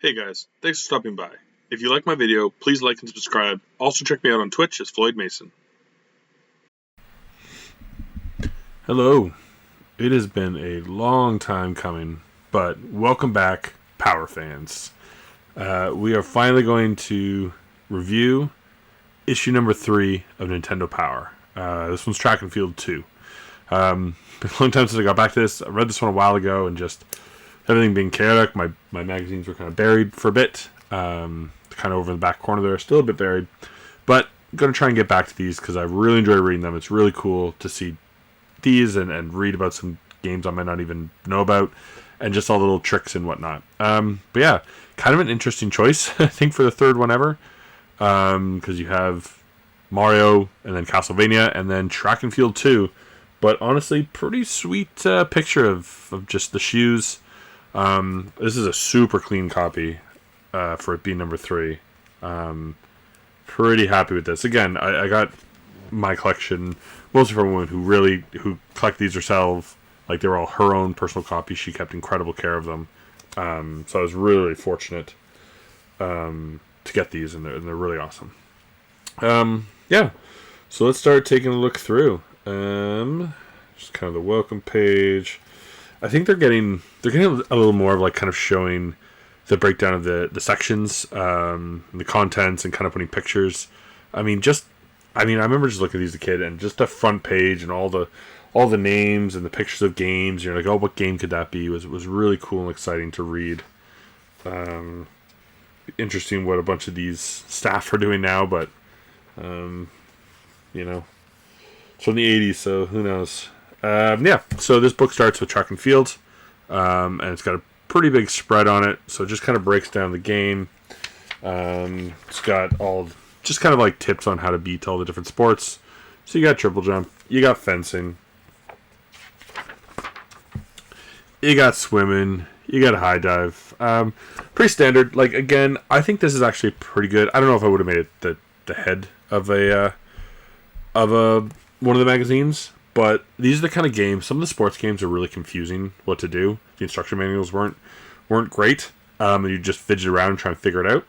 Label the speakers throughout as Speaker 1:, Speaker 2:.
Speaker 1: Hey guys, thanks for stopping by. If you like my video, please like and subscribe. Also check me out on Twitch as Floyd Mason. Hello. It has been a long time coming, but welcome back, Power fans. We are finally going to review issue number 3 of Nintendo Power. This one's Track and Field 2. Been a long time since I got back to this. I read this one a while ago, and just everything being chaotic, my magazines were kind of buried for a bit. Kind of over in the back corner there, still a bit buried. But I'm going to try and get back to these because I really enjoy reading them. It's really cool to see these and read about some games I might not even know about, and just all the little tricks and whatnot. But yeah, kind of an interesting choice, I think, for the third one ever. Because you have Mario, and then Castlevania, and then Track and Field 2. But honestly, pretty sweet picture of just the shoes. This is a super clean copy for it being number 3. Pretty happy with this. Again, I got my collection mostly from a woman who collect these herself. Like, they were all her own personal copies. She kept incredible care of them. So I was really fortunate to get these, and they're really awesome. Yeah, so let's start taking a look through. Just kind of the welcome page. I think they're getting a little more of, like, kind of showing the breakdown of the sections, the contents, and kind of putting pictures. I remember just looking at these as a kid, and just the front page and all the names and the pictures of games. You're like, oh, what game could that be? Was really cool and exciting to read. Interesting what a bunch of these staff are doing now, but it's from the 80s, so who knows. Yeah, so this book starts with Track and Field, and it's got a pretty big spread on it, so it just kind of breaks down the game. It's got all just kind of like tips on how to beat all the different sports. So you got triple jump, you got fencing, you got swimming, you got high dive. Pretty standard. Like, again, I think this is actually pretty good. I don't know if I would have made it the head of one of the magazines, but these are the kind of games. Some of the sports games are really confusing what to do. The instruction manuals weren't great, and you just fidget around and try and figure it out.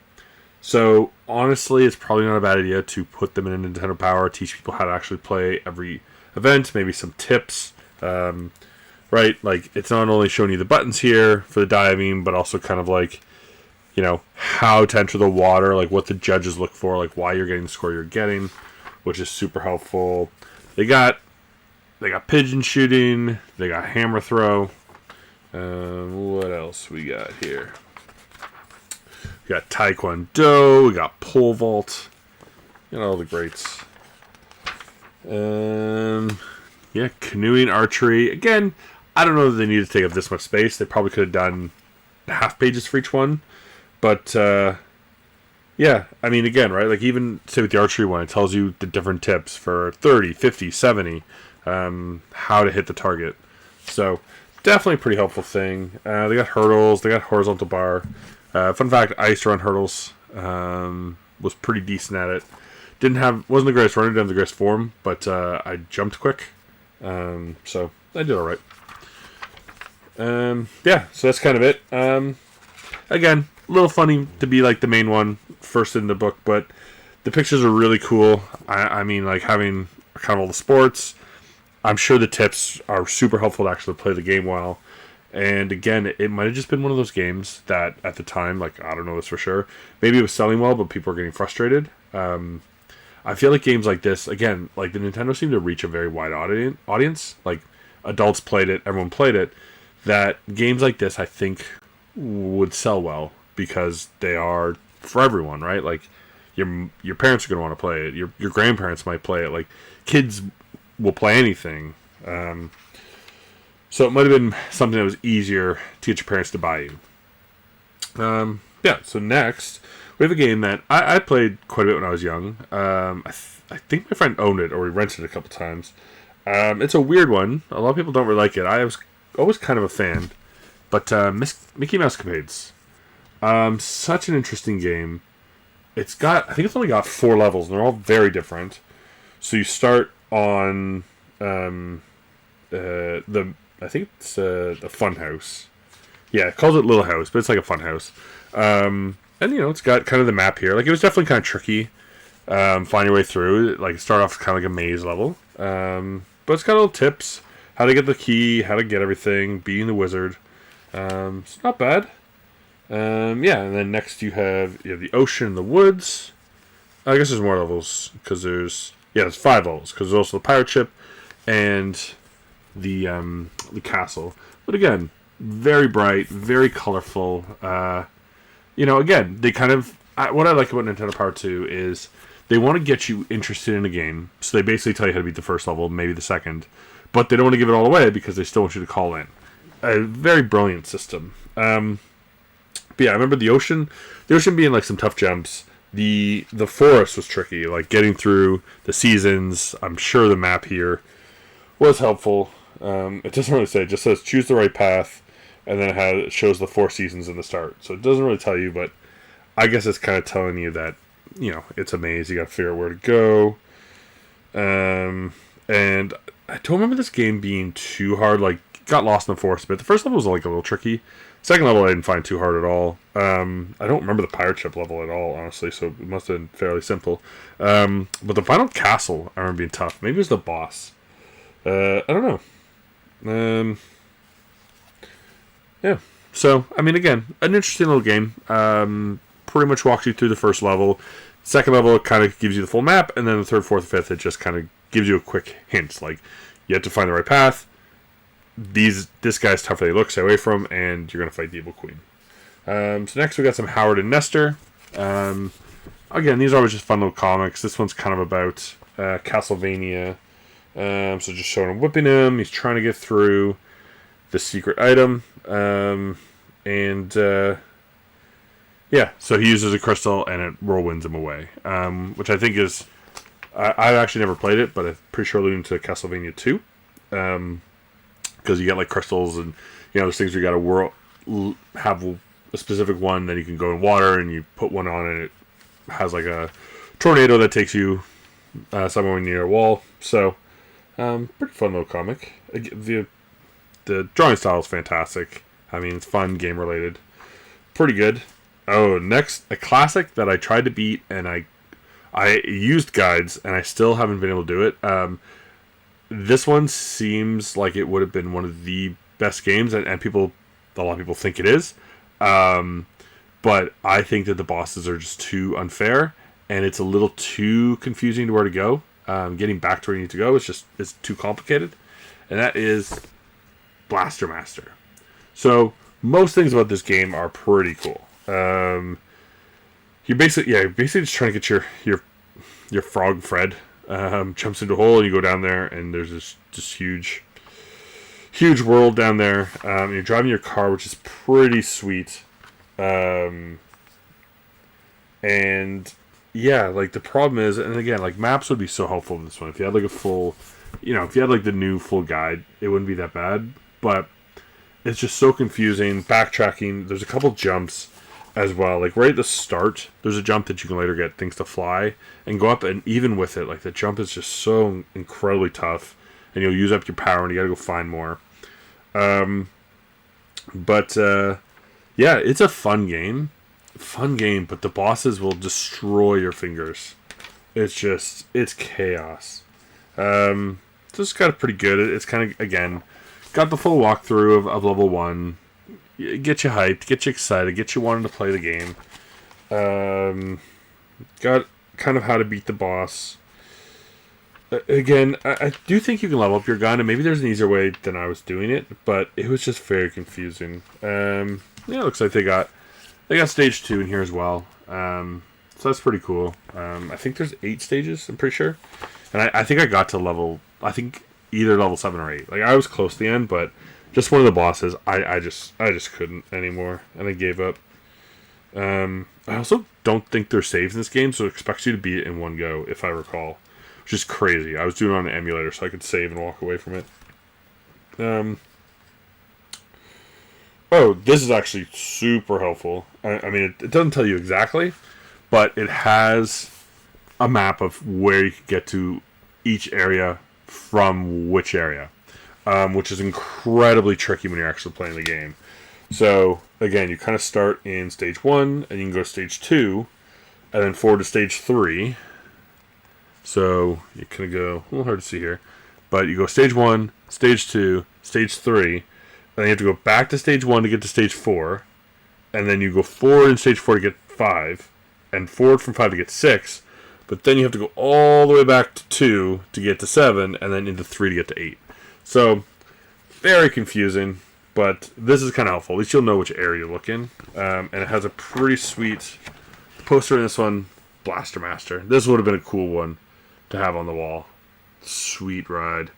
Speaker 1: So honestly, it's probably not a bad idea to put them in a Nintendo Power, teach people how to actually play every event, maybe some tips. Right, like, it's not only showing you the buttons here for the diving, but also kind of like, how to enter the water, like what the judges look for, like why you're getting the score you're getting, which is super helpful. They got pigeon shooting, they got hammer throw. What else we got here? We got taekwondo, we got pole vault, all the greats. Yeah, canoeing, archery. Again, I don't know that they needed to take up this much space. They probably could have done half pages for each one. But, yeah, again, right? Like, even, say, with the archery one, it tells you the different tips for 30, 50, 70, how to hit the target. So, definitely a pretty helpful thing. They got hurdles. They got horizontal bar. Fun fact, I used to run hurdles. Was pretty decent at it. Wasn't the greatest runner, didn't have the greatest form, but I jumped quick. So I did alright. Yeah, so that's kind of it. Again, a little funny to be like the main one first in the book, but the pictures are really cool. Like, having kind of all the sports. I'm sure the tips are super helpful to actually play the game well. And again, it might have just been one of those games that at the time, like, I don't know this for sure, maybe it was selling well, but people were getting frustrated. I feel like games like this, again, like, the Nintendo seemed to reach a very wide audience. Like, adults played it, everyone played it. That games like this, I think, would sell well because they are for everyone, right? Like, your parents are going to want to play it. Your grandparents might play it. Like, kids will play anything. So it might have been something that was easier to get your parents to buy you. Yeah, so next, we have a game that I played quite a bit when I was young. I think my friend owned it, or we rented it a couple times. It's a weird one. A lot of people don't really like it. I was always kind of a fan. But Mickey Mouse Capades. Such an interesting game. I think it's only got 4 levels, and they're all very different. So you start on I think it's the Fun House. Yeah, it calls it Little House, but it's like a fun house. And it's got kind of the map here. Like, it was definitely kind of tricky. Find your way through. Like, start off kind of like a maze level. But it's got little tips: how to get the key, how to get everything, being the wizard. It's not bad. Yeah, and then next you have the ocean and the woods. I guess there's more levels because there's 5 levels because there's also the pirate ship and the castle. But again, very bright, very colorful. Again, they kind of what I like about Nintendo Power 2 is they want to get you interested in a game. So they basically tell you how to beat the first level, maybe the second, but they don't want to give it all away because they still want you to call in. A very brilliant system. But yeah, I remember the ocean being like some tough jumps. The forest was tricky, like getting through the seasons. I'm sure the map here was helpful. It doesn't really say; it just says choose the right path, and then it shows the 4 seasons in the start. So it doesn't really tell you, but I guess it's kind of telling you that it's a maze. You got to figure out where to go. And I don't remember this game being too hard. Like, got lost in the forest a bit. The first level was like a little tricky. Second level I didn't find too hard at all. I don't remember the pirate ship level at all, honestly, so it must have been fairly simple. But the final castle I remember being tough. Maybe it was the boss. I don't know. Yeah. So, I mean, again, an interesting little game. Pretty much walks you through the first level. Second level, it kind of gives you the full map, and then the third, fourth, fifth, it just kind of gives you a quick hint. Like, you have to find the right path. This guy's tougher than he looks, stay away from, and you're going to fight the Evil Queen. So next we got some Howard and Nestor. Again, these are always just fun little comics. This one's kind of about Castlevania. So just showing him whipping him. He's trying to get through the secret item. Yeah, so he uses a crystal and it whirlwinds him away. Which I think is... I've actually never played it, but I'm pretty sure alluding to Castlevania 2. Because you get like crystals and there's things where you gotta have a specific one, then you can go in water and you put one on and it has like a tornado that takes you somewhere near a wall. So pretty fun little comic. The drawing style is fantastic. I mean, it's fun, game related, pretty good. Oh, next, a classic that I tried to beat and I used guides and I still haven't been able to do it. This one seems like it would have been one of the best games, and a lot of people think it is. But I think that the bosses are just too unfair, and it's a little too confusing to where to go. Getting back to where you need to go is too complicated, and that is Blaster Master. So most things about this game are pretty cool. You're basically just trying to get your frog Fred. Jumps into a hole and you go down there and there's this huge world down there. You're driving your car, which is pretty sweet. And yeah, like the problem is, and again, like maps would be so helpful in this one. If you had like a full, if you had like the new full guide, it wouldn't be that bad. But it's just so confusing. Backtracking, there's a couple jumps as well. Like right at the start, there's a jump that you can later get things to fly and go up, and even with it, like the jump is just so incredibly tough, and you'll use up your power and you gotta go find more. Yeah, it's a fun game, but the bosses will destroy your fingers. It's chaos. So it's kind of pretty good. It's kind of, again, got the full walkthrough of level 1. Get you hyped, get you excited, get you wanting to play the game. Got kind of how to beat the boss. Again, I do think you can level up your gun, and maybe there's an easier way than I was doing it, but it was just very confusing. It looks like they got stage 2 in here as well. So that's pretty cool. I think there's 8 stages, I'm pretty sure. And I think I got to either level 7 or 8. Like, I was close to the end, but just one of the bosses, I just couldn't anymore, and I gave up. I also don't think there's saves in this game, so it expects you to beat it in one go, if I recall. Which is crazy. I was doing it on an emulator, so I could save and walk away from it. This is actually super helpful. I mean, it doesn't tell you exactly, but it has a map of where you can get to each area from which area. Which is incredibly tricky when you're actually playing the game. So again, you kind of start in stage 1, and you can go to stage 2, and then forward to stage 3. So you kind of go a little hard to see here, but you go stage 1, stage 2, stage 3, and then you have to go back to stage 1 to get to stage 4, and then you go forward in stage 4 to get 5, and forward from 5 to get 6, but then you have to go all the way back to 2 to get to 7, and then into 3 to get to 8. So, very confusing, but this is kind of helpful. At least you'll know which area you look in. And it has a pretty sweet poster in this one, Blaster Master. This would have been a cool one to have on the wall. Sweet ride.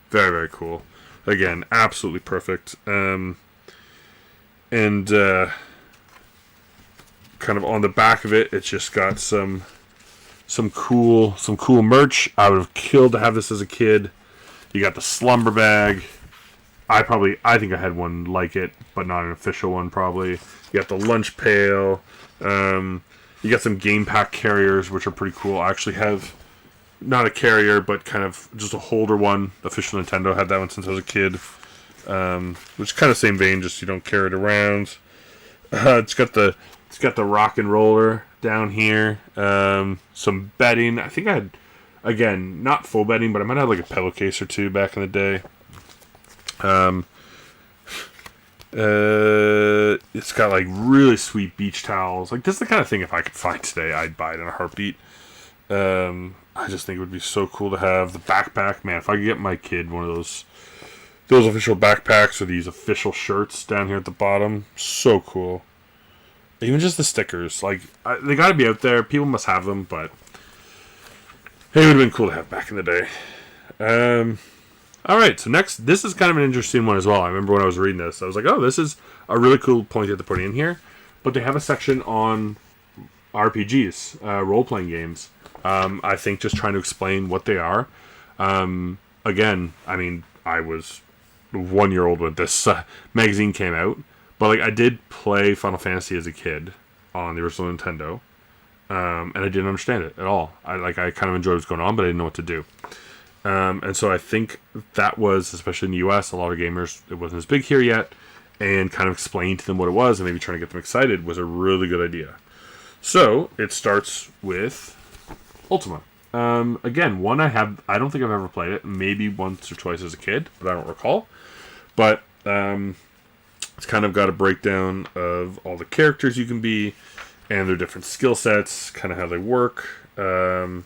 Speaker 1: Very, very cool. Again, absolutely perfect. And kind of on the back of it, it's just got some cool merch. I would have killed to have this as a kid. You got the slumber bag. I think I had one like it, but not an official one probably. You got the lunch pail. You got some game pack carriers, which are pretty cool. I actually have not a carrier, but kind of just a holder one. Official Nintendo had that one since I was a kid. Which is kind of same vein, just you don't carry it around. It's got the rock and roller down here. Some bedding. I think I had, again, not full bedding, but I might have like a pillowcase or two back in the day. It's got like really sweet beach towels. Like, this is the kind of thing if I could find today, I'd buy it in a heartbeat. I just think it would be so cool to have the backpack. Man, if I could get my kid one of those official backpacks or these official shirts down here at the bottom, so cool. Even just the stickers, like, they gotta be out there. People must have them, but it would have been cool to have back in the day. Alright, so next, this is kind of an interesting one as well. I remember when I was reading this, I was like, oh, this is a really cool point that they're putting in here. But they have a section on RPGs, role-playing games. I think just trying to explain what they are. Again, I mean, I was 1 year old when this magazine came out. But like, I did play Final Fantasy as a kid on the original Nintendo. And I didn't understand it at all. I kind of enjoyed what's going on, but I didn't know what to do. And so I think that was, especially in the US, a lot of gamers, it wasn't as big here yet, and kind of explain to them what it was and maybe trying to get them excited was a really good idea. So it starts with Ultima. Again, one I don't think I've ever played it, maybe once or twice as a kid, but I don't recall. But it's kind of got a breakdown of all the characters you can be and their different skill sets, kind of how they work. And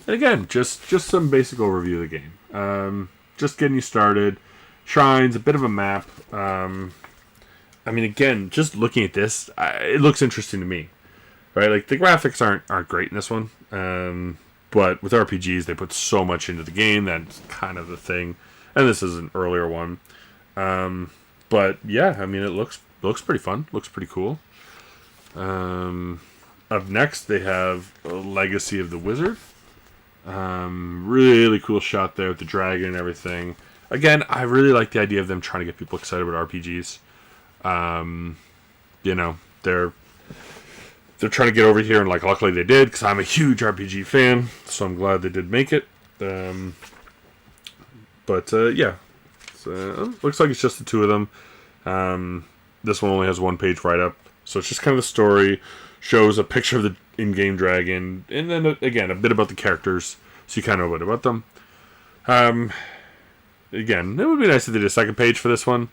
Speaker 1: again, just some basic overview of the game. Just getting you started. Shrines, a bit of a map. I mean, again, just looking at this, it looks interesting to me. Right? Like, the graphics aren't great in this one. But with RPGs, they put so much into the game. That's kind of the thing. And this is an earlier one. But yeah, I mean, it looks pretty fun. Looks pretty cool. Up next, they have Legacy of the Wizard. Really cool shot there with the dragon and everything. Again, I really like the idea of them trying to get people excited about RPGs. You know, they're trying to get over here, and like, luckily they did, because I'm a huge RPG fan, so I'm glad they did make it. Yeah. So, looks like it's just the two of them. This one only has one page write-up, so it's just kind of the story, shows a picture of the in-game dragon, and then, again, a bit about the characters, so you kind of know a bit about them. Again, it would be nice if they did a second page for this one,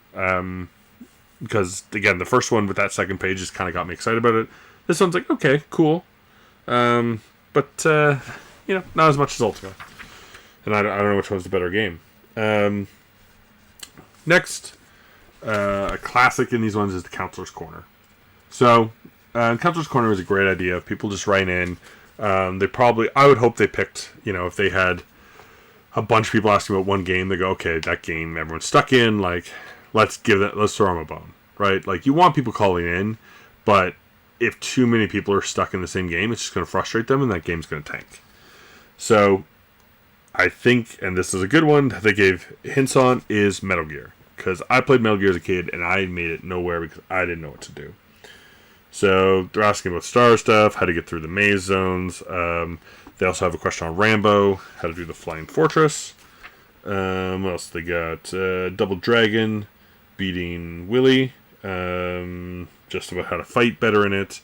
Speaker 1: because, again, the first one with that second page just kind of got me excited about it. This one's like, okay, cool. But not as much as Ultima. And I don't know which one's the better game. Next, a classic in these ones is the Counselor's Corner. So, Counselor's Corner is a great idea. People just write in. I would hope they picked, if they had a bunch of people asking about one game, they go, okay, that game everyone's stuck in, like, let's throw them a bone, right? Like, you want people calling in, but if too many people are stuck in the same game, it's just going to frustrate them, and that game's going to tank. So, I think, and this is a good one that they gave hints on, is Metal Gear. Because I played Metal Gear as a kid, and I made it nowhere because I didn't know what to do. So, they're asking about star stuff, how to get through the maze zones. They also have a question on Rambo, how to do the Flying Fortress. What else they got? Double Dragon, beating Willy, just about how to fight better in it.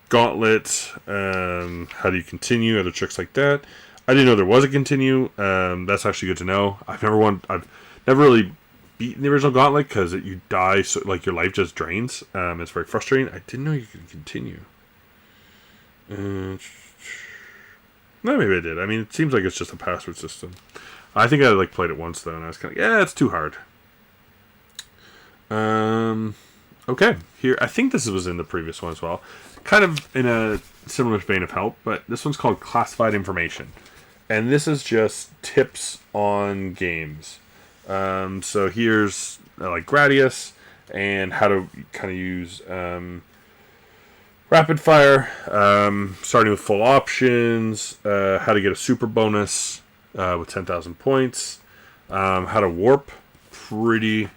Speaker 1: Gauntlet, how do you continue, other tricks like that. I didn't know there was a continue. That's actually good to know. I've never really beaten the original Gauntlet because you die, so like your life just drains. It's very frustrating. I didn't know you could continue. No, maybe I did. I mean, it seems like it's just a password system. I think I like played it once though, and I was kind of it's too hard. Okay, here I think this was in the previous one as well, kind of in a similar vein of help, but this one's called Classified Information, and this is just tips on games. So here's like Gradius and how to kind of use rapid fire, starting with full options, how to get a super bonus with 10,000 points, how to warp, pretty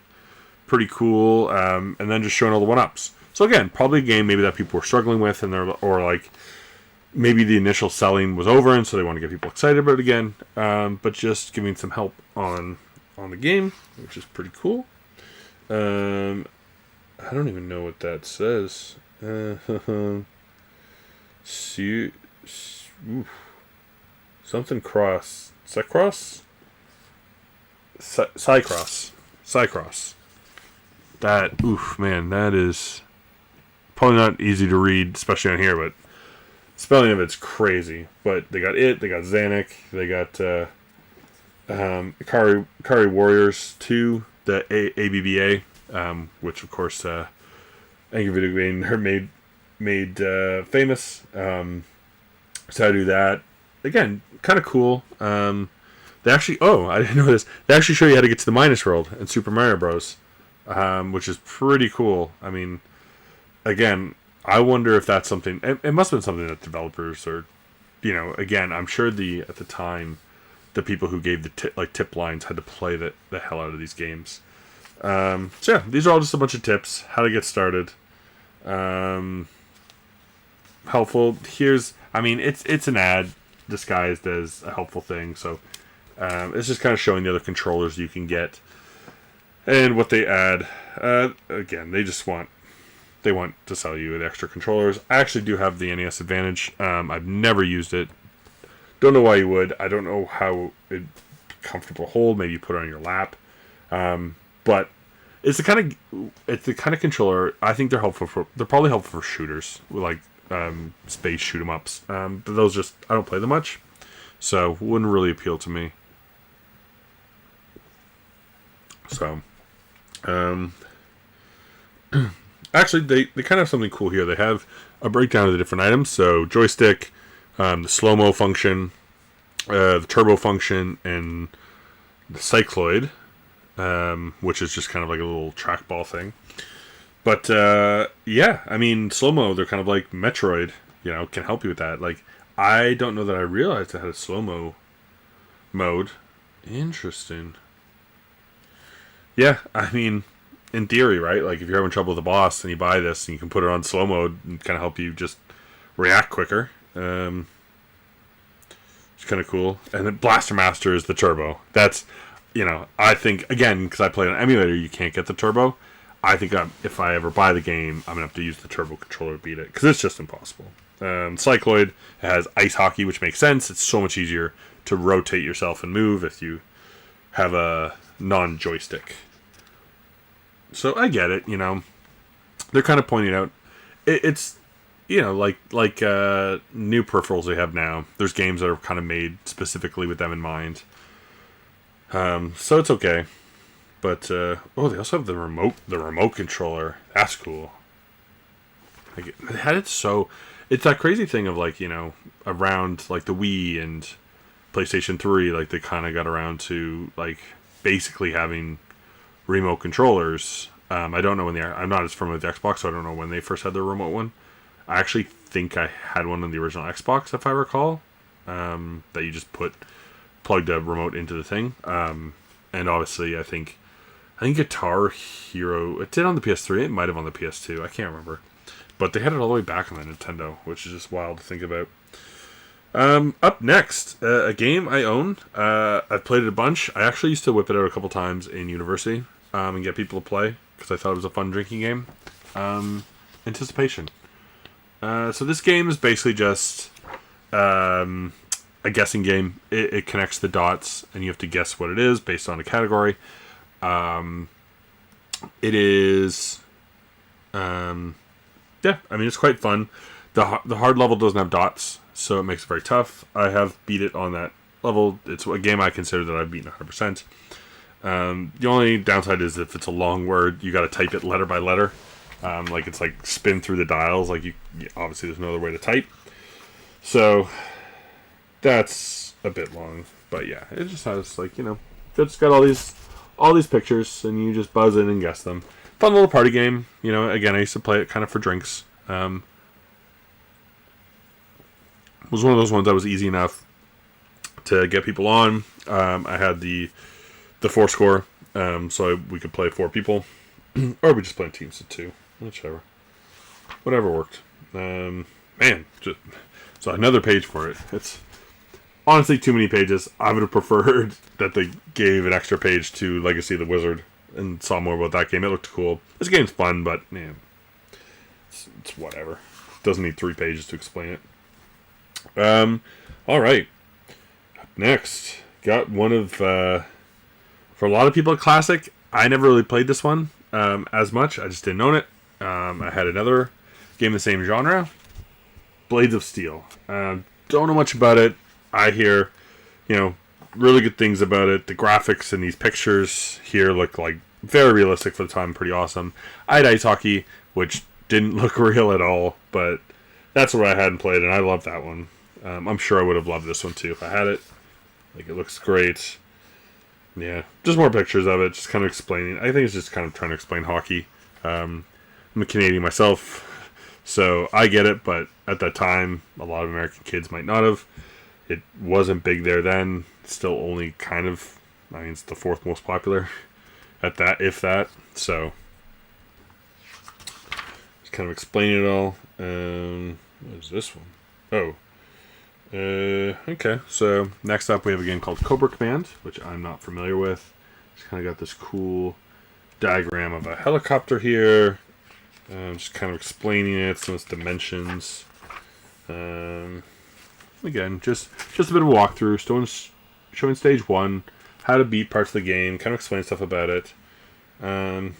Speaker 1: cool, and then just showing all the 1-ups. So again, probably a game maybe that people were struggling with, and or like maybe the initial selling was over, and so they want to get people excited about it again. But just giving some help on the game, which is pretty cool. I don't even know what that says. Something cross. Cycross? Cycross. That, man, that is probably not easy to read, especially on here, but spelling of it's crazy. But they got Zanuck, they got Ikari Warriors 2, the ABBA, which of course Angry Video Game made famous. So I do that. Again, kind of cool. They actually, I didn't know this. They actually show you how to get to the Minus World in Super Mario Bros., which is pretty cool. I mean, again, I wonder if that's something. It must have been something that developers or, again, I'm sure at the time, the people who gave the tip lines had to play the hell out of these games. So yeah, these are all just a bunch of tips how to get started. Helpful. It's an ad disguised as a helpful thing. So it's just kind of showing the other controllers you can get and what they add. Again, they want to sell you the extra controllers. I actually do have the NES Advantage. I've never used it. Don't know why you would. I don't know how it'd be comfortable to hold. Maybe you put it on your lap. But it's the kind of controller. I think they're probably helpful for shooters, like space shoot 'em ups. But those I don't play them much, so wouldn't really appeal to me. So, actually, they kind of have something cool here. They have a breakdown of the different items. So joystick, the slow-mo function, the turbo function, and the cycloid, which is just kind of like a little trackball thing. But slow-mo, they're kind of like Metroid, can help you with that. Like, I don't know that I realized it had a slow-mo mode. Interesting. Yeah, in theory, right? Like, if you're having trouble with a boss and you buy this and you can put it on slow mode and kind of help you just react quicker. It's kind of cool. And then Blaster Master is the turbo. That's, I think, again, because I played on emulator, you can't get the turbo. I think if I ever buy the game, I'm going to have to use the turbo controller to beat it, because it's just impossible. Cycloid has ice hockey, which makes sense. It's so much easier to rotate yourself and move if you have a non-joystick. So I get it, They're kind of pointing out it's like new peripherals they have now. There's games that are kind of made specifically with them in mind. So it's okay. But they also have the remote controller. That's cool. Like, they had it so. It's that crazy thing of around like the Wii and PlayStation 3, like they kind of got around to like basically having remote controllers. I don't know when I'm not as familiar with the Xbox, so I don't know when they first had their remote one. I actually think I had one on the original Xbox, if I recall. That you just plugged a remote into the thing. And obviously, I think Guitar Hero, it did on the PS3. It might have on the PS2. I can't remember. But they had it all the way back on the Nintendo, which is just wild to think about. Up next, a game I own. I've played it a bunch. I actually used to whip it out a couple times in university and get people to play. because I thought it was a fun drinking game. Anticipation. So this game is basically just a guessing game. It connects the dots, and you have to guess what it is based on a category. It is, yeah, I mean, it's quite fun. The hard level doesn't have dots, so it makes it very tough. I have beat it on that level. It's a game I consider that I've beaten 100%. The only downside is if it's a long word, you got to type it letter by letter. Like it's like spin through the dials. Like obviously there's no other way to type. So that's a bit long, but yeah, it just has like, it's got all these pictures, and you just buzz in and guess them. Fun little party game. Again, I used to play it kind of for drinks. Was one of those ones that was easy enough to get people on. I had the 4 score, so we could play 4 people, or we just play in teams of 2, whichever, whatever worked. So another page for it. It's honestly too many pages. I would have preferred that they gave an extra page to Legacy of the Wizard and saw more about that game. It looked cool. This game's fun, but man, it's whatever. It doesn't need 3 pages to explain it. All right. Next, got one of for a lot of people a classic. I never really played this one as much. I just didn't own it. I had another game in the same genre, Blades of Steel. Don't know much about it. I hear, really good things about it. The graphics and these pictures here look like very realistic for the time. Pretty awesome. I had Ice Hockey, which didn't look real at all, but that's what I hadn't played, and I love that one. I'm sure I would have loved this one too if I had it. Like, it looks great. Yeah, just more pictures of it, just kind of explaining. I think it's just kind of trying to explain hockey. I'm a Canadian myself, so I get it, but at that time, a lot of American kids might not have. It wasn't big there then. Still only kind of, it's the 4th most popular at that, if that. So, just kind of explaining it all. What is this one? Oh. Okay, so next up we have a game called Cobra Command, which I'm not familiar with. Just kind of got this cool diagram of a helicopter here. Just kind of explaining it, some of its dimensions. Again, just a bit of a walkthrough, showing stage 1, how to beat parts of the game, kind of explain stuff about it. It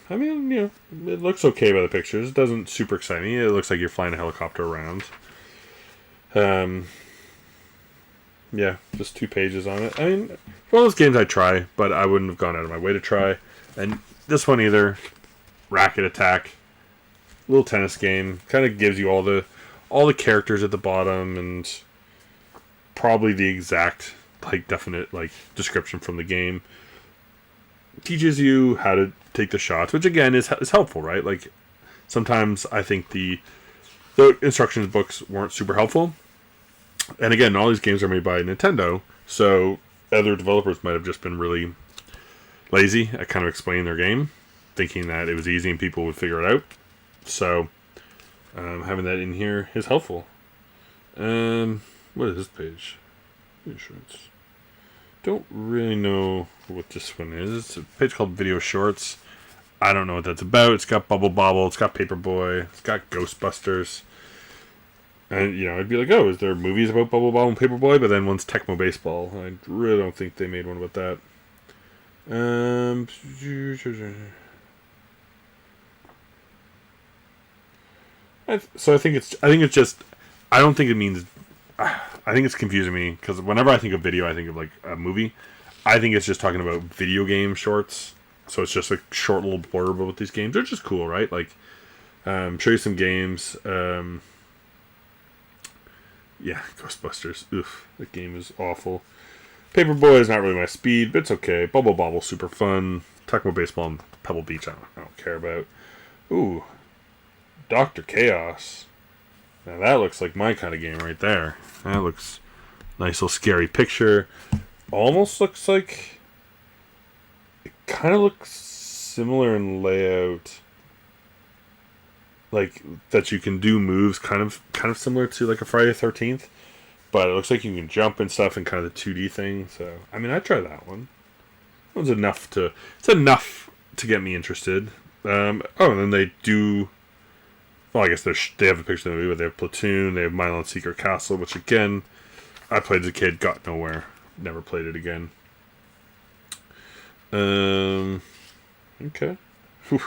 Speaker 1: looks okay by the pictures. It doesn't super excite me. It looks like you're flying a helicopter around. Yeah, just 2 pages on it. One of those games I'd try, but I wouldn't have gone out of my way to try. And this one either. Racket Attack. Little tennis game. Kind of gives you all the characters at the bottom, and probably the exact, definite, description from the game. Teaches you how to take the shots, which again is helpful, right? Sometimes I think the instructions books weren't super helpful. And again, all these games are made by Nintendo, so other developers might have just been really lazy at kind of explaining their game, thinking that it was easy and people would figure it out. So, having that in here is helpful. What is this page? Insurance. Don't really know what this one is. It's a page called Video Shorts. I don't know what that's about. It's got Bubble Bobble, it's got Paperboy, it's got Ghostbusters. And, I'd be like, oh, is there movies about Bubble Bobble and Paperboy? But then one's Tecmo Baseball. I really don't think they made one about that. So I think it's just, I don't think it means, I think it's confusing me, because whenever I think of video, I think of, a movie. I think it's just talking about video game shorts. So it's just a short little blurb about these games. They're just cool, right? Show you some games. Yeah, Ghostbusters. Oof, that game is awful. Paperboy is not really my speed, but it's okay. Bubble Bobble, super fun. Tecmo Baseball and Pebble Beach, I don't care about. Ooh, Dr. Chaos. Now that looks like my kind of game right there. That looks nice little scary picture. Almost looks like, it kind of looks similar in layout. That you can do moves kind of similar to a Friday the 13th, but it looks like you can jump and stuff and kind of the 2D thing. So I'd try that one. It's enough to get me interested. And then they do. Well, I guess they have a picture of the movie, but they have Platoon, they have Mile on Secret Castle, which again, I played as a kid, got nowhere, never played it again. Okay. Whew.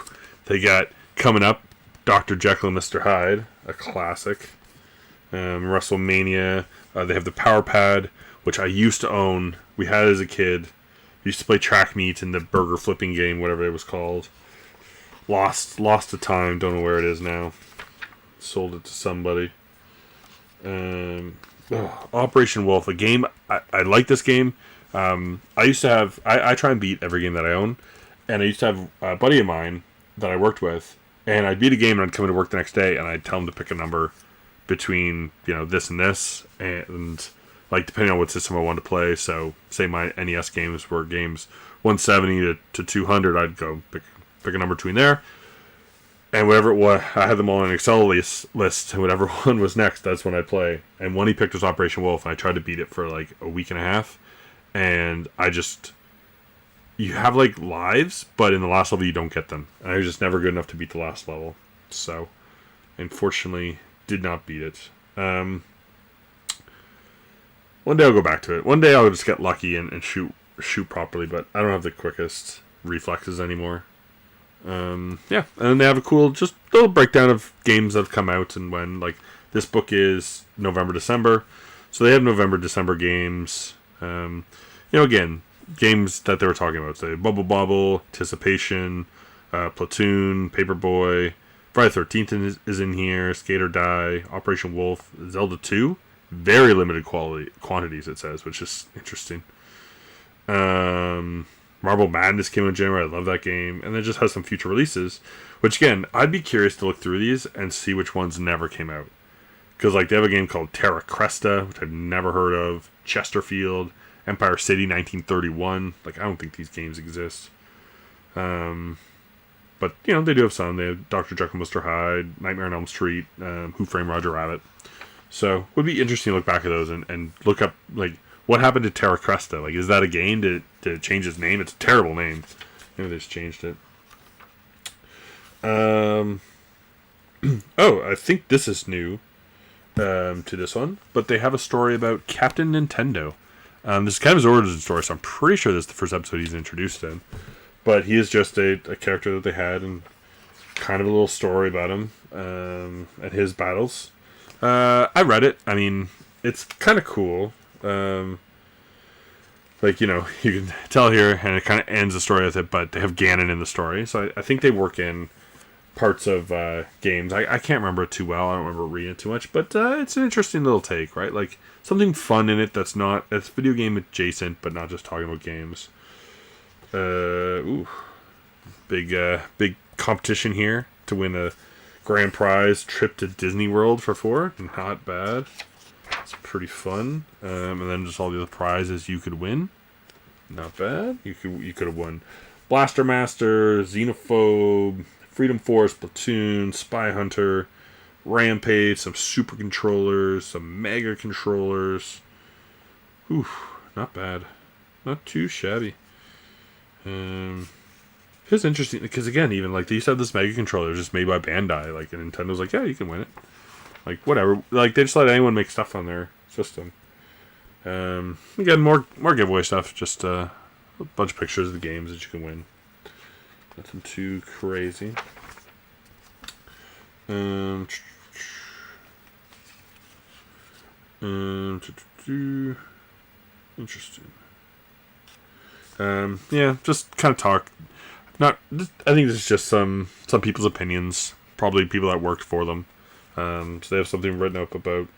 Speaker 1: They got coming up Dr. Jekyll and Mr. Hyde, a classic. WrestleMania. They have the Power Pad, which I used to own. We had it as a kid. Used to play track meet in the burger flipping game, whatever it was called. Lost the time. Don't know where it is now. Sold it to somebody. Operation Wolf, a game. I like this game. I used to have. I try and beat every game that I own, and I used to have a buddy of mine that I worked with, and I'd beat a game and I'd come into work the next day and I'd tell him to pick a number between this and this, and like depending on what system I wanted to play. So say my NES games were games 170 to 200, I'd go pick a number between there, and whatever it was, I had them all in an Excel list, and whatever one was next, that's when I'd play. And one he picked was Operation Wolf, and I tried to beat it for like a week and a half, and you have like lives, but in the last level you don't get them. And I was just never good enough to beat the last level, so unfortunately did not beat it. One day I'll go back to it. One day I'll just get lucky and shoot properly, but I don't have the quickest reflexes anymore. And then they have a cool just little breakdown of games that have come out and when. Like this book is November, December, so they have November, December games. Again, games that they were talking about. So Bubble Bobble, Anticipation, Platoon, Paperboy, Friday the 13th is in here, Skate or Die, Operation Wolf, Zelda 2. Very limited quantities, it says, which is interesting. Marble Madness came in January. I love that game. And it just has some future releases, which again, I'd be curious to look through these and see which ones never came out. Because like they have a game called Terra Cresta, which I've never heard of, Chesterfield, Empire City 1931. Like I don't think these games exist. But they do have some. They have Dr. Jekyll and Mr. Hyde, Nightmare on Elm Street, Who Framed Roger Rabbit. So it would be interesting to look back at those and look up like what happened to Terra Cresta. Like, is that a game? Did it change its name? It's a terrible name. Maybe they just changed it. I think this is new to this one, but they have a story about Captain Nintendo. This is kind of his origin story, so I'm pretty sure this is the first episode he's introduced in. But he is just a character that they had, and kind of a little story about him and his battles. I read it. I mean, it's kind of cool. You can tell here, and it kind of ends the story with it, but they have Ganon in the story. So I think they work in parts of games. I can't remember it too well. I don't remember reading it too much, but it's an interesting little take, right? Like, something fun in it that's video game adjacent, but not just talking about games. Big competition here to win a grand prize trip to Disney World for 4. Not bad. It's pretty fun. And then just all the other prizes you could win. Not bad. You could have won Blaster Master, Xenophobe, Freedom Force, Platoon, Spy Hunter, Rampage, some Super Controllers, some Mega Controllers. Not bad. Not too shabby. It's interesting because again, even like they used to have this Mega Controller just made by Bandai, like, and Nintendo's like, yeah, you can win it. Like whatever, like they just let anyone make stuff on their system. Again, more giveaway stuff, just a bunch of pictures of the games that you can win. Nothing too crazy. Interesting. Just kind of talk. I think this is just some people's opinions. Probably people that worked for them. So they have something written up about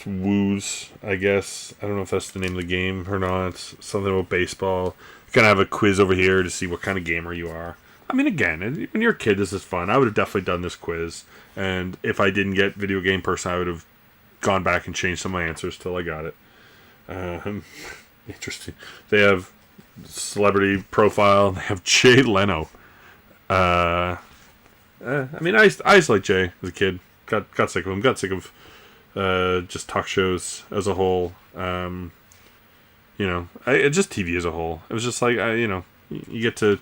Speaker 1: woos, I guess. I don't know if that's the name of the game or not. Something about baseball. Gonna have a quiz over here to see what kind of gamer you are. I mean, again, when you're a kid, this is fun. I would have definitely done this quiz, and if I didn't get video game person, I would have gone back and changed some of my answers till I got it. Interesting. They have celebrity profile. They have Jay Leno. I mean, I used to like Jay as a kid. Got sick of him. Got sick of just talk shows as a whole. Just TV as a whole. It was just like you get to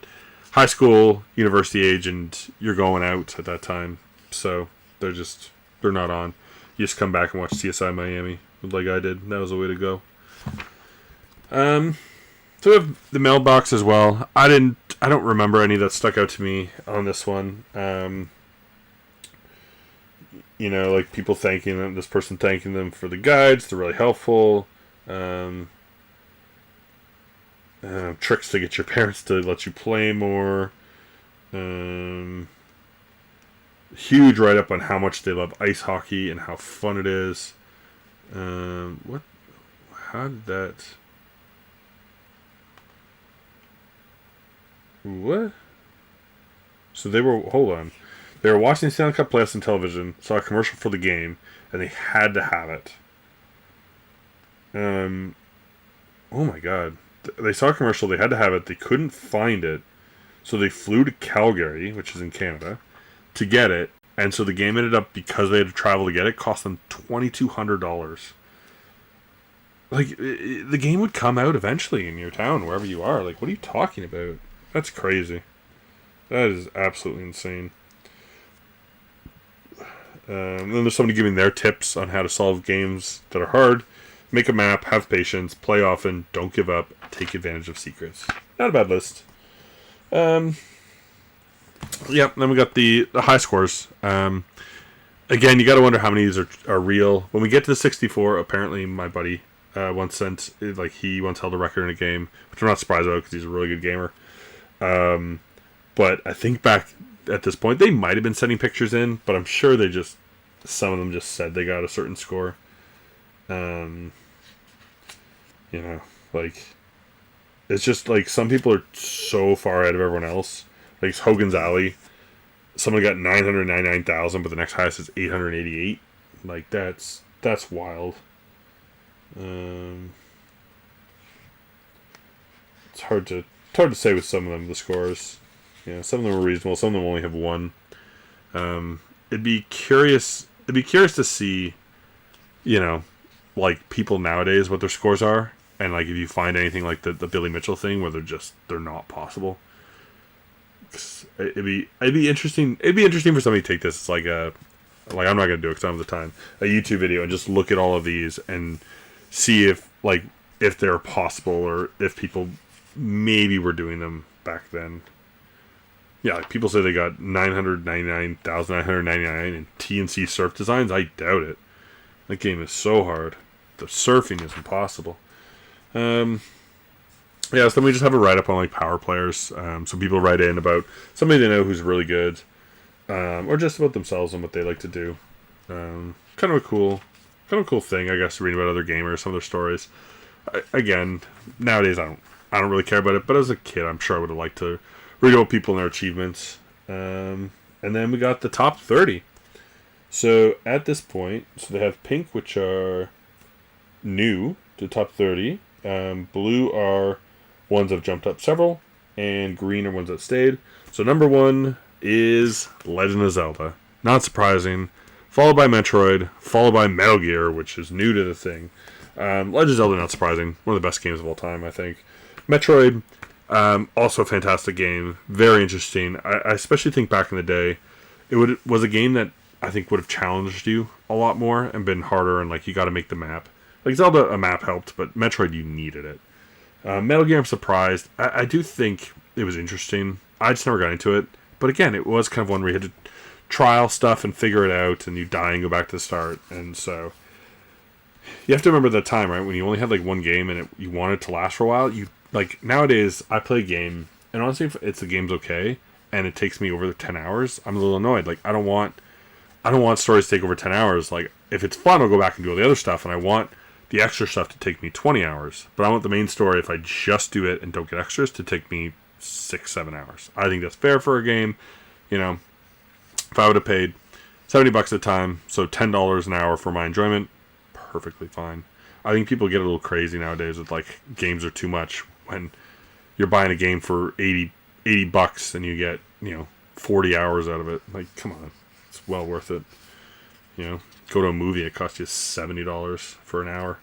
Speaker 1: high school, university age, and you're going out at that time. So they're not on. You just come back and watch CSI Miami like I did. That was the way to go. So we have the mailbox as well. I don't remember any that stuck out to me on this one. Like people thanking them, this person thanking them for the guides. They're really helpful. Tricks to get your parents to let you play more. Huge write-up on how much they love ice hockey and how fun it is. What? How did that... What? So they were... Hold on. They were watching the Stanley Cup playoffs on television, saw a commercial for the game, and they had to have it. Oh my god. They saw a commercial, they had to have it, they couldn't find it, so they flew to Calgary, which is in Canada, to get it, and so the game ended up, because they had to travel to get it, cost them $2,200. Like, the game would come out eventually in your town, wherever you are. Like, what are you talking about? That's crazy. That is absolutely insane. Then there's somebody giving their tips on how to solve games that are hard. Make a map, have patience, play often, don't give up, take advantage of secrets. Not a bad list. Then we got the high scores. Again, you got to wonder how many of these are real. When we get to the 64, apparently my buddy once he once held a record in a game, which I'm not surprised about because he's a really good gamer. But I think back at this point, they might have been sending pictures in, but I'm sure some of them just said they got a certain score. It's just like some people are so far ahead of everyone else. Like Hogan's Alley, someone got 999,000, but the next highest is 888. Like that's wild. It's hard to say with some of them, the scores. Some of them are reasonable, some of them only have one. It'd be curious to see, like people nowadays what their scores are, and like if you find anything like the Billy Mitchell thing where they're not possible. It'd be interesting. It'd be interesting for somebody to take this. It's like I'm not gonna do it because I don't have the time. A YouTube video and just look at all of these and see if they're possible or if people maybe were doing them back then. Yeah, like people say they got 999,999 in TNC surf designs. I doubt it. That game is so hard. The surfing is impossible. So then we just have a write-up on like power players. So people write in about somebody they know who's really good. Or just about themselves and what they like to do. Kind of a cool thing, I guess, reading about other gamers, some of their stories. Again, nowadays I don't really care about it, but as a kid I'm sure I would have liked to read about people and their achievements. And then we got the top 30. So at this point, they have pink, which are new to top 30. Blue are ones that have jumped up several, and green are ones that stayed. So number 1 is Legend of Zelda. Not surprising. Followed by Metroid, followed by Metal Gear, which is new to the thing. Legend of Zelda, not surprising. One of the best games of all time, I think. Metroid, also a fantastic game. Very interesting. I especially think back in the day, it was a game that I think would have challenged you a lot more and been harder, and like you got to make the map. Like Zelda, a map helped, but Metroid, you needed it. Metal Gear, I'm surprised. I do think it was interesting. I just never got into it. But again, it was kind of one where you had to trial stuff and figure it out, and you die and go back to the start. And so you have to remember that time, right? When you only had like one game and you wanted it to last for a while. Nowadays, I play a game, and honestly, if the game's okay and it takes me over 10 hours, I'm a little annoyed. Like I don't want stories to take over 10 hours. Like if it's fun, I'll go back and do all the other stuff, and I want the extra stuff to take me 20 hours. But I want the main story, if I just do it and don't get extras, to take me 6-7 hours. I think that's fair for a game. If I would have paid $70 at a time, so $10 an hour for my enjoyment, perfectly fine. I think people get a little crazy nowadays with like games are too much when you're buying a game for $80 and you get 40 hours out of it. Like, come on, it's well worth it. Go to a movie, it costs you $70 for an hour.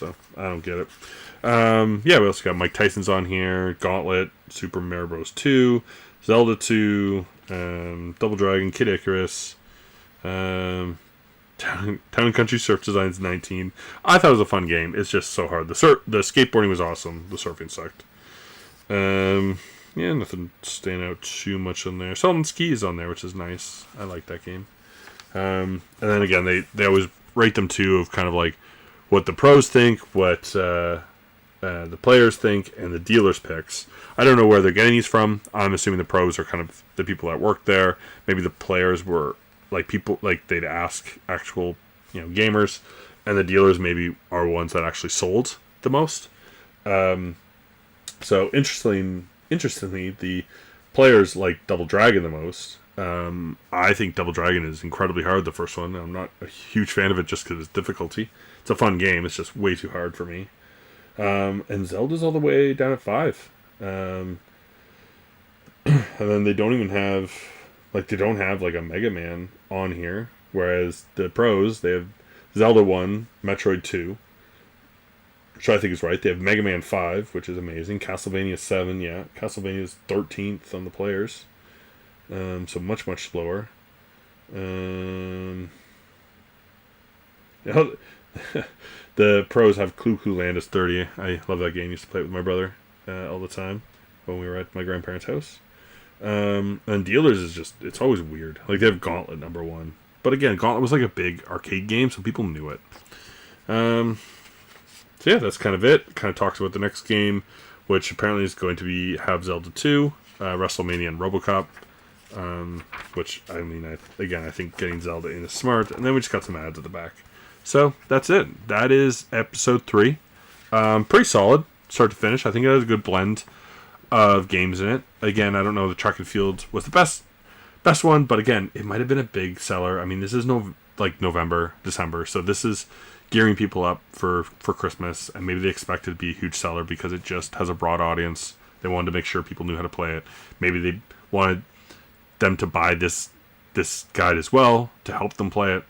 Speaker 1: so I don't get it. Yeah, we also got Mike Tyson's on here, Gauntlet, Super Mario Bros. 2, Zelda 2, Double Dragon, Kid Icarus, Town and Country Surf Designs 19. I thought it was a fun game. It's just so hard. The skateboarding was awesome. The surfing sucked. Yeah, nothing staying out too much on there. Sultan Ski is on there, which is nice. I like that game. And then again, they always rate them too of kind of like what the pros think, what the players think, and the dealers' picks. I don't know where they're getting these from. I'm assuming the pros are kind of the people that work there. Maybe the players were like people like they'd ask actual gamers, and the dealers maybe are ones that actually sold the most. So interestingly, the players like Double Dragon the most. I think Double Dragon is incredibly hard. The first one, I'm not a huge fan of it just because it's difficulty. It's a fun game. It's just way too hard for me. And Zelda's all the way down at 5. And then they don't even have they don't have like a Mega Man on here. Whereas the pros, they have Zelda 1, Metroid 2, which I think is right. They have Mega Man 5, which is amazing. Castlevania 7, yeah. Castlevania is 13th on the players. So much slower. The pros have Clue Clue Land as 30. I love that game. I used to play it with my brother all the time when we were at my grandparents' house. And Dealers is just, it's always weird. Like, they have Gauntlet number 1. But again, Gauntlet was like a big arcade game, so people knew it. So yeah, that's kind of it. Kind of talks about the next game, which apparently is going to have Zelda 2, WrestleMania, and RoboCop. Which, I mean, I think getting Zelda in is smart. And then we just got some ads at the back. So, that's it. That is episode 3. Pretty solid, start to finish. I think it has a good blend of games in it. Again, I don't know, the Track and Field was the best one, but again, it might have been a big seller. I mean, this is November, December, so this is gearing people up for Christmas, and maybe they expect it to be a huge seller because it just has a broad audience. They wanted to make sure people knew how to play it. Maybe they wanted them to buy this guide as well to help them play it.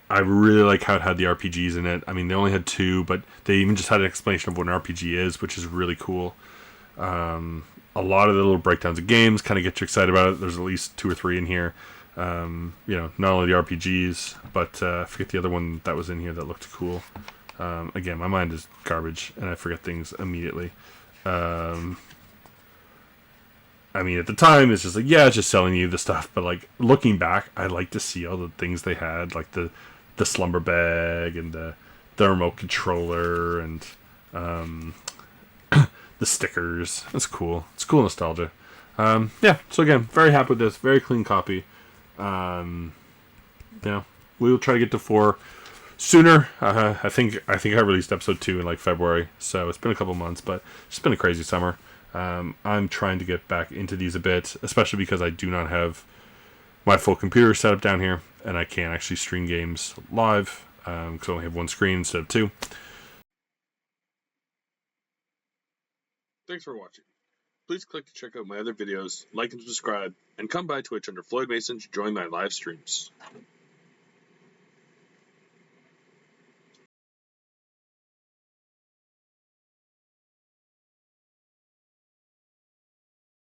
Speaker 1: I really like how it had the RPGs in it. I mean, they only had 2, but they even just had an explanation of what an RPG is, which is really cool. A lot of the little breakdowns of games kind of get you excited about it. There's at least 2 or 3 in here. Not only the RPGs, but I forget the other one that was in here that looked cool. Again, my mind is garbage, and I forget things immediately. I mean, at the time, it's just like, yeah, it's just selling you the stuff. But, like, looking back, I like to see all the things they had, like the slumber bag and the remote controller and the stickers. That's cool. It's cool nostalgia. Yeah, so again, very happy with this. Very clean copy. We will try to get to 4 sooner. I think I released episode 2 in, like, February. So it's been a couple months, but it's been a crazy summer. I'm trying to get back into these a bit, especially because I do not have my full computer set up down here, and I can't actually stream games live, because I only have 1 screen instead of 2. Thanks for watching. Please click to check out my other videos, like and subscribe, and come by Twitch under Floyd Mason to join my live streams.